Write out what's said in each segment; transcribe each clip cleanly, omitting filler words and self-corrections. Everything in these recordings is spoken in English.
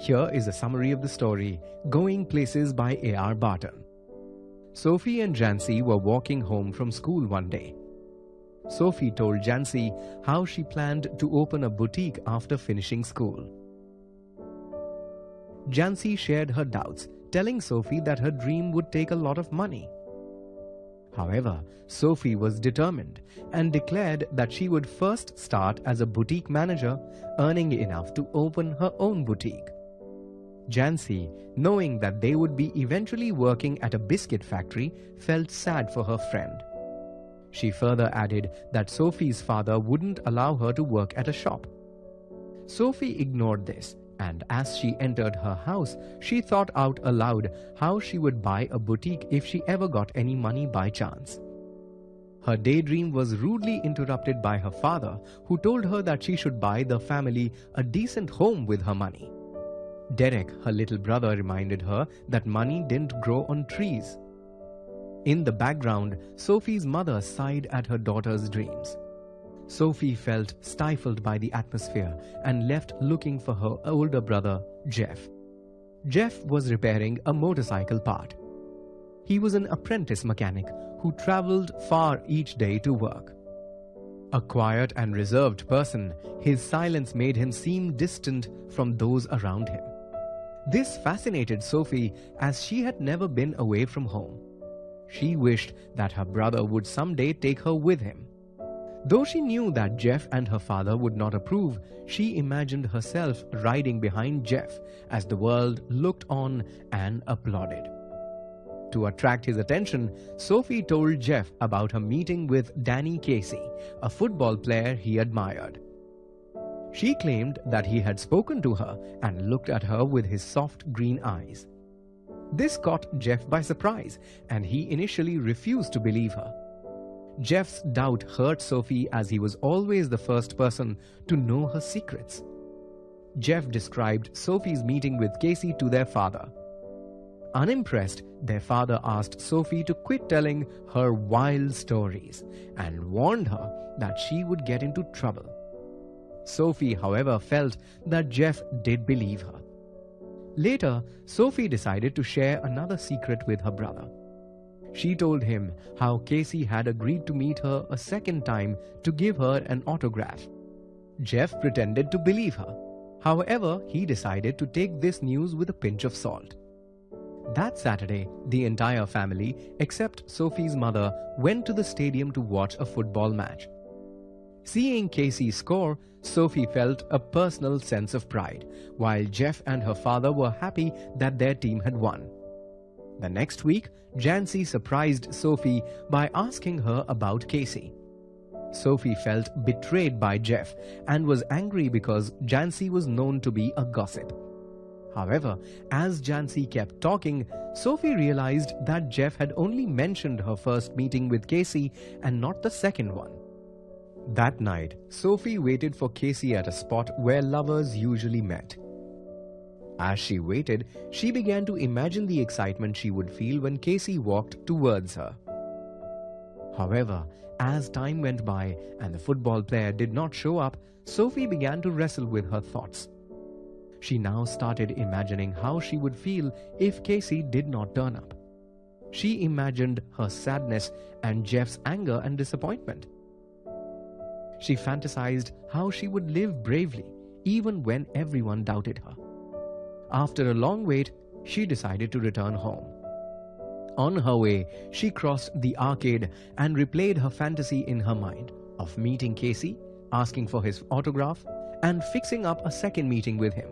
Here is a summary of the story, Going Places by A.R. Barton. Sophie and Jancy were walking home from school one day. Sophie told Jancy how she planned to open a boutique after finishing school. Jancy shared her doubts, telling Sophie that her dream would take a lot of money. However, Sophie was determined and declared that she would first start as a boutique manager, earning enough to open her own boutique. Jancy, knowing that they would be eventually working at a biscuit factory, felt sad for her friend. She further added that Sophie's father wouldn't allow her to work at a shop. Sophie ignored this, and as she entered her house, she thought out aloud how she would buy a boutique if she ever got any money by chance. Her daydream was rudely interrupted by her father, who told her that she should buy the family a decent home with her money. Derek, her little brother, reminded her that money didn't grow on trees. In the background, Sophie's mother sighed at her daughter's dreams. Sophie felt stifled by the atmosphere and left looking for her older brother, Jeff. Jeff was repairing a motorcycle part. He was an apprentice mechanic who traveled far each day to work. A quiet and reserved person, his silence made him seem distant from those around him. This fascinated Sophie, as she had never been away from home. She wished that her brother would someday take her with him. Though she knew that Jeff and her father would not approve, she imagined herself riding behind Jeff as the world looked on and applauded. To attract his attention, Sophie told Jeff about her meeting with Danny Casey, a football player he admired. She claimed that he had spoken to her and looked at her with his soft green eyes. This caught Jeff by surprise, and he initially refused to believe her. Jeff's doubt hurt Sophie, as he was always the first person to know her secrets. Jeff described Sophie's meeting with Casey to their father. Unimpressed, their father asked Sophie to quit telling her wild stories and warned her that she would get into trouble. Sophie, however, felt that Jeff did believe her. Later, Sophie decided to share another secret with her brother. She told him how Casey had agreed to meet her a second time to give her an autograph. Jeff pretended to believe her. However, he decided to take this news with a pinch of salt. That Saturday, the entire family, except Sophie's mother, went to the stadium to watch a football match. Seeing Casey score, Sophie felt a personal sense of pride, while Jeff and her father were happy that their team had won. The next week, Jancy surprised Sophie by asking her about Casey. Sophie felt betrayed by Jeff and was angry because Jancy was known to be a gossip. However, as Jancy kept talking, Sophie realized that Jeff had only mentioned her first meeting with Casey and not the second one. That night, Sophie waited for Casey at a spot where lovers usually met. As she waited, she began to imagine the excitement she would feel when Casey walked towards her. However, as time went by and the football player did not show up, Sophie began to wrestle with her thoughts. She now started imagining how she would feel if Casey did not turn up. She imagined her sadness and Jeff's anger and disappointment. She fantasized how she would live bravely, even when everyone doubted her. After a long wait, she decided to return home. On her way, she crossed the arcade and replayed her fantasy in her mind of meeting Casey, asking for his autograph, and fixing up a second meeting with him.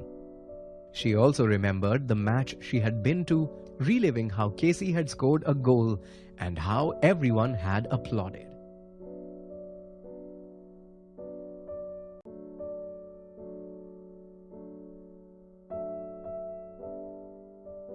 She also remembered the match she had been to, reliving how Casey had scored a goal and how everyone had applauded.